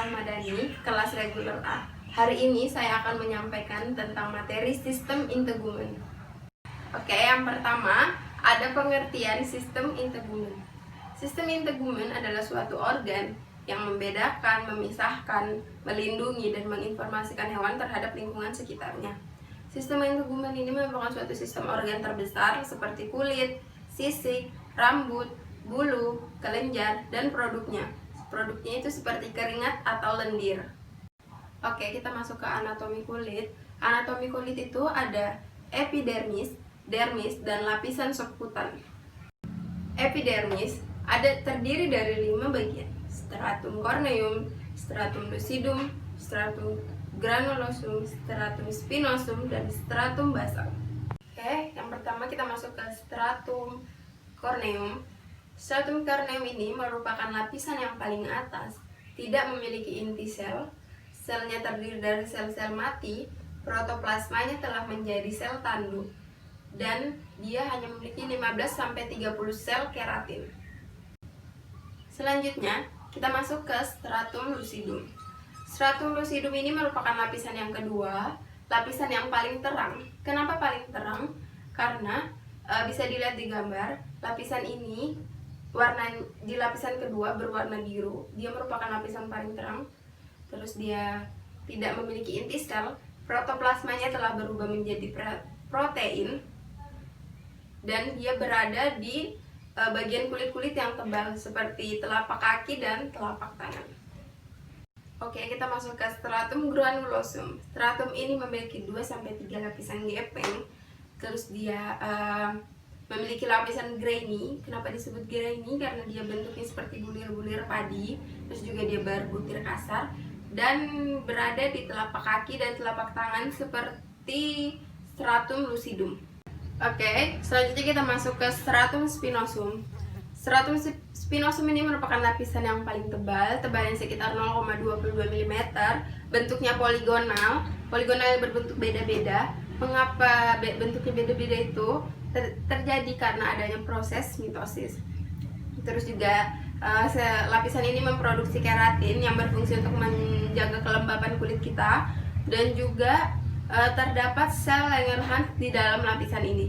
Farhan Madani, kelas reguler A. Hari ini saya akan menyampaikan tentang materi sistem integumen. Oke, yang pertama ada pengertian sistem integumen. Sistem integumen adalah suatu organ yang membedakan, memisahkan, melindungi, dan menginformasikan hewan terhadap lingkungan sekitarnya. Sistem integumen ini merupakan suatu sistem organ terbesar seperti kulit, sisik, rambut, bulu, kelenjar, dan produknya. Produknya itu seperti keringat atau lendir. Oke, kita masuk ke anatomi kulit. Anatomi kulit itu ada epidermis, dermis, dan lapisan subkutan. Epidermis terdiri dari 5 bagian: stratum corneum, stratum lucidum, stratum granulosum, stratum spinosum, dan stratum basal. Oke, yang pertama kita masuk ke stratum corneum. Stratum corneum ini merupakan lapisan yang paling atas, tidak memiliki inti sel. Selnya terdiri dari sel-sel mati, protoplasmanya telah menjadi sel tanduk, dan dia hanya memiliki 15-30 sel keratin. Selanjutnya, kita masuk ke stratum lucidum. Stratum lucidum ini merupakan lapisan yang kedua, lapisan yang paling terang. Kenapa paling terang? Karena bisa dilihat di gambar, lapisan ini di lapisan kedua berwarna biru. Dia merupakan lapisan paling terang. Terus dia tidak memiliki inti sel, protoplasmanya telah berubah menjadi protein, dan dia berada di bagian kulit-kulit yang tebal seperti telapak kaki dan telapak tangan. Oke, kita masuk ke stratum granulosum. Stratum ini memiliki 2-3 lapisan gepeng. Terus dia memiliki lapisan grainy. Kenapa disebut grainy? Karena dia bentuknya seperti bulir-bulir padi. Terus juga dia berbutir kasar dan berada di telapak kaki dan telapak tangan seperti stratum lucidum. Oke, selanjutnya kita masuk ke stratum spinosum. Stratum spinosum ini merupakan lapisan yang paling tebal, tebalnya sekitar 0,22 mm, bentuknya poligonal. Poligonal berbentuk beda-beda. Mengapa bentuknya beda-beda itu? Terjadi karena adanya proses mitosis. Terus juga lapisan ini memproduksi keratin yang berfungsi untuk menjaga kelembapan kulit kita, dan juga terdapat sel Langerhans di dalam lapisan ini.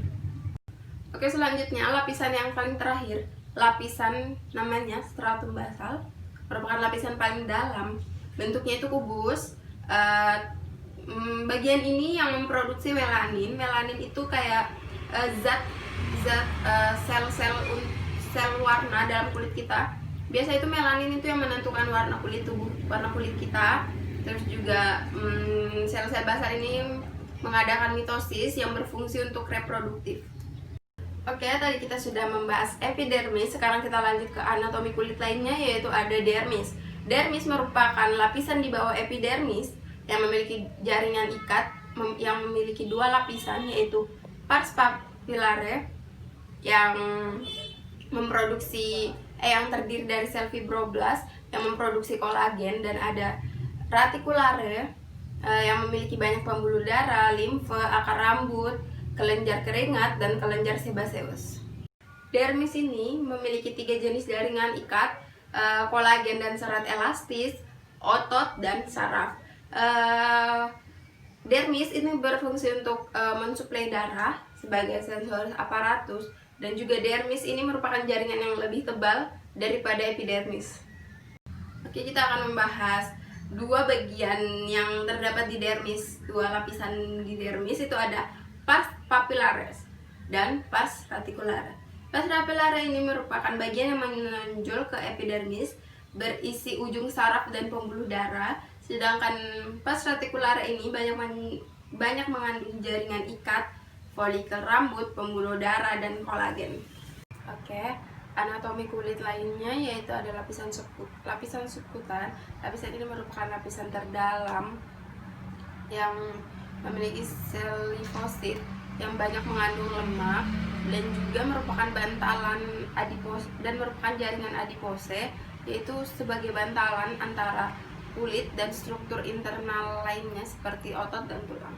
Oke, selanjutnya lapisan yang paling terakhir, lapisan namanya stratum basal, merupakan lapisan paling dalam. Bentuknya itu kubus. Bagian ini yang memproduksi melanin. Melanin itu kayak zat sel warna dalam kulit kita. Biasa itu melanin itu yang menentukan warna kulit tubuh, warna kulit kita. Terus juga sel-sel basal ini mengadakan mitosis yang berfungsi untuk reproduktif. Oke, tadi kita sudah membahas epidermis. Sekarang kita lanjut ke anatomi kulit lainnya, yaitu ada dermis. Dermis merupakan lapisan di bawah epidermis yang memiliki jaringan ikat yang memiliki 2 lapisan, yaitu pars papillare yang yang terdiri dari sel fibroblast yang memproduksi kolagen, dan ada reticulare yang memiliki banyak pembuluh darah, limfe, akar rambut, kelenjar keringat, dan kelenjar sebaceous. Dermis ini memiliki 3 jenis jaringan ikat, kolagen dan serat elastis, otot, dan saraf. Dermis ini berfungsi untuk mensuplai darah sebagai sensor aparatus, dan juga dermis ini merupakan jaringan yang lebih tebal daripada epidermis. Oke, kita akan membahas 2 bagian yang terdapat di dermis. 2 lapisan di dermis itu ada pars papillaris dan pars reticularis. Pars papillaris ini merupakan bagian yang menonjol ke epidermis, berisi ujung saraf dan pembuluh darah. Sedangkan pars reticularis ini banyak mengandung jaringan ikat, folikel rambut, pembuluh darah, dan kolagen. Oke, anatomi kulit lainnya yaitu ada lapisan subkutan. Lapisan ini merupakan lapisan terdalam yang memiliki sel limfosit yang banyak mengandung lemak, dan juga merupakan bantalan adipose dan merupakan jaringan adipose, yaitu sebagai bantalan antara kulit dan struktur internal lainnya seperti otot dan tulang.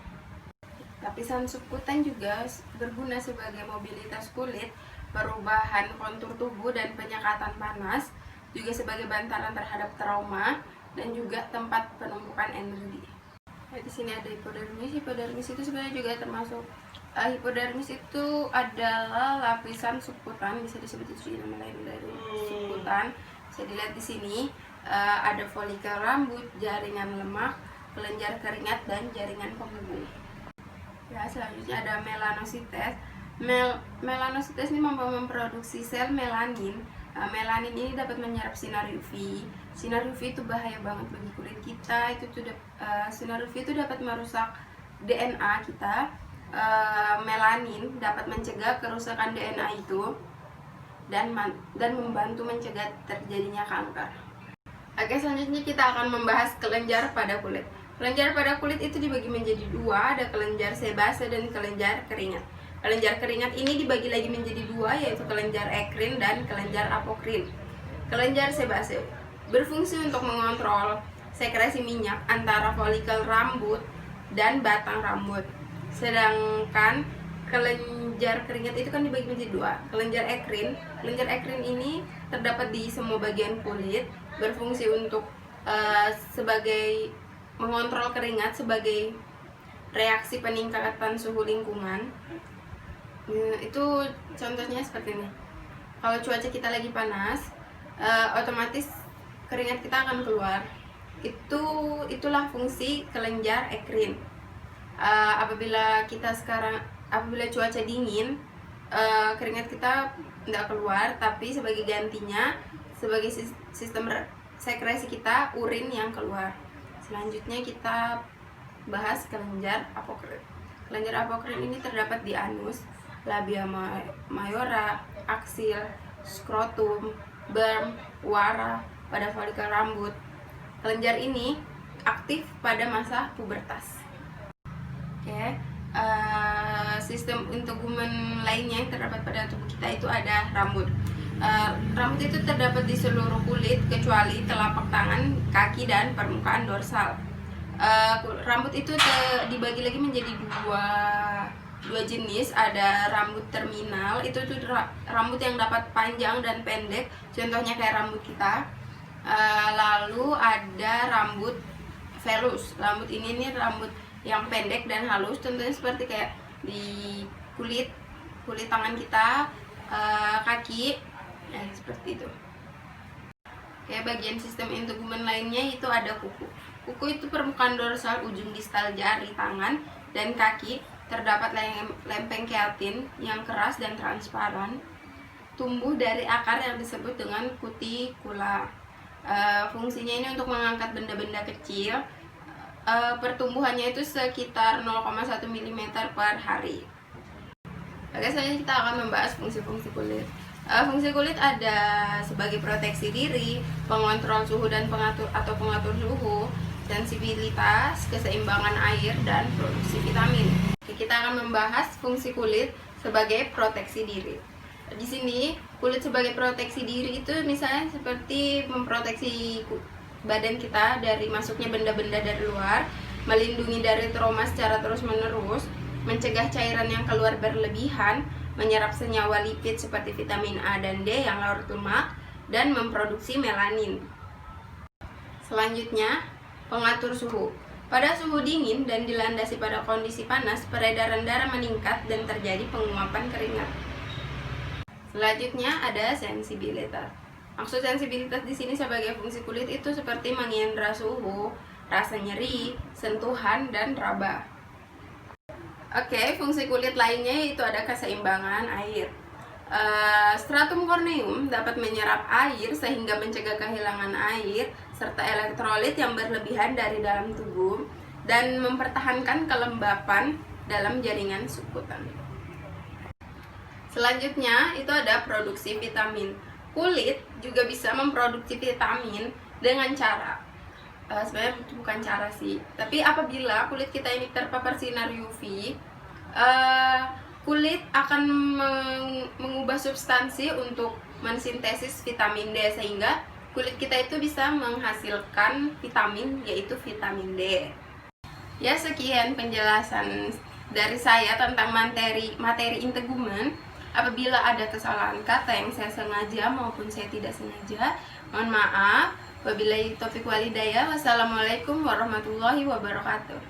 Lapisan subkutan juga berguna sebagai mobilitas kulit, perubahan kontur tubuh dan penyekatan panas, juga sebagai bantalan terhadap trauma, dan juga tempat penumpukan energi. Nah, di sini ada hipodermis. Hipodermis itu sebenarnya juga termasuk hipodermis itu adalah lapisan subkutan, bisa disebut itu nama lain dari subkutan. Bisa dilihat di sini ada folikel rambut, jaringan lemak, kelenjar keringat, dan jaringan penghubung. Ya, selanjutnya ada melanosites. Melanosites ini memproduksi sel melanin. Melanin ini dapat menyerap sinar UV. Sinar UV itu bahaya banget bagi kulit kita. Sinar UV itu dapat merusak DNA kita. Melanin dapat mencegah kerusakan DNA itu dan membantu mencegah terjadinya kanker. Oke, selanjutnya kita akan membahas kelenjar pada kulit. Kelenjar pada kulit itu dibagi menjadi dua, ada kelenjar sebase dan kelenjar keringat. Kelenjar keringat ini dibagi lagi menjadi dua, yaitu kelenjar ekrin dan kelenjar apokrin. Kelenjar sebase berfungsi untuk mengontrol sekresi minyak antara folikel rambut dan batang rambut. Sedangkan kelenjar keringat itu kan dibagi menjadi dua. Kelenjar ekrin ini terdapat di semua bagian kulit, berfungsi untuk sebagai mengontrol keringat sebagai reaksi peningkatan suhu lingkungan. Itu contohnya seperti ini. Kalau cuaca kita lagi panas, otomatis keringat kita akan keluar. Itulah fungsi kelenjar ekrin. Apabila cuaca dingin, keringat kita tidak keluar, tapi sebagai gantinya, sebagai sistem sekresi kita, urin yang keluar. Selanjutnya kita bahas kelenjar apokrin. Kelenjar apokrin ini terdapat di anus, labia mayora, aksil, skrotum, berm, wara, pada folikel rambut. Kelenjar ini aktif pada masa pubertas. Oke. Sistem integumen lainnya yang terdapat pada tubuh kita itu ada rambut. Rambut itu terdapat di seluruh kulit kecuali telapak tangan, kaki, dan permukaan dorsal. Rambut itu dibagi lagi menjadi dua jenis. Ada rambut terminal, itu rambut yang dapat panjang dan pendek, contohnya kayak rambut kita. Lalu ada rambut velus. Rambut ini rambut yang pendek dan halus, contohnya seperti kayak di kulit tangan kita, kaki, seperti itu. Kayak bagian sistem integumen lainnya itu ada kuku. Kuku itu permukaan dorsal ujung distal jari tangan dan kaki, terdapat lempeng keatin yang keras dan transparan, tumbuh dari akar yang disebut dengan kutikula. Fungsinya ini untuk mengangkat benda-benda kecil. Pertumbuhannya itu sekitar 0,1 mm per hari. Oke, selanjutnya kita akan membahas fungsi-fungsi kulit. Fungsi kulit ada sebagai proteksi diri, pengontrol suhu dan pengatur suhu, sensibilitas, keseimbangan air, dan produksi vitamin. Oke, kita akan membahas fungsi kulit sebagai proteksi diri. Di sini kulit sebagai proteksi diri itu misalnya seperti memproteksi badan kita dari masuknya benda-benda dari luar, melindungi dari trauma secara terus-menerus, mencegah cairan yang keluar berlebihan, menyerap senyawa lipid seperti vitamin A dan D yang larut lemak, dan memproduksi melanin. Selanjutnya, pengatur suhu. Pada suhu dingin dan dilandasi pada kondisi panas, peredaran darah meningkat dan terjadi penguapan keringat. Selanjutnya ada sensibilitas. Maksud sensibilitas di sini sebagai fungsi kulit itu seperti mengindra suhu, rasa nyeri, sentuhan, dan raba. Oke, fungsi kulit lainnya itu ada keseimbangan air. Stratum corneum dapat menyerap air sehingga mencegah kehilangan air serta elektrolit yang berlebihan dari dalam tubuh dan mempertahankan kelembapan dalam jaringan subkutan. Selanjutnya itu ada produksi vitamin. Kulit juga bisa memproduksi vitamin dengan cara sebenarnya bukan cara sih, tapi apabila kulit kita ini terpapar sinar UV, kulit akan mengubah substansi untuk mensintesis vitamin D sehingga kulit kita itu bisa menghasilkan vitamin, yaitu vitamin D. Ya, sekian penjelasan dari saya tentang materi integumen. Apabila ada kesalahan kata yang saya sengaja maupun saya tidak sengaja, mohon maaf. Wabillahi taufiq walhidayah. Wassalamualaikum warahmatullahi wabarakatuh.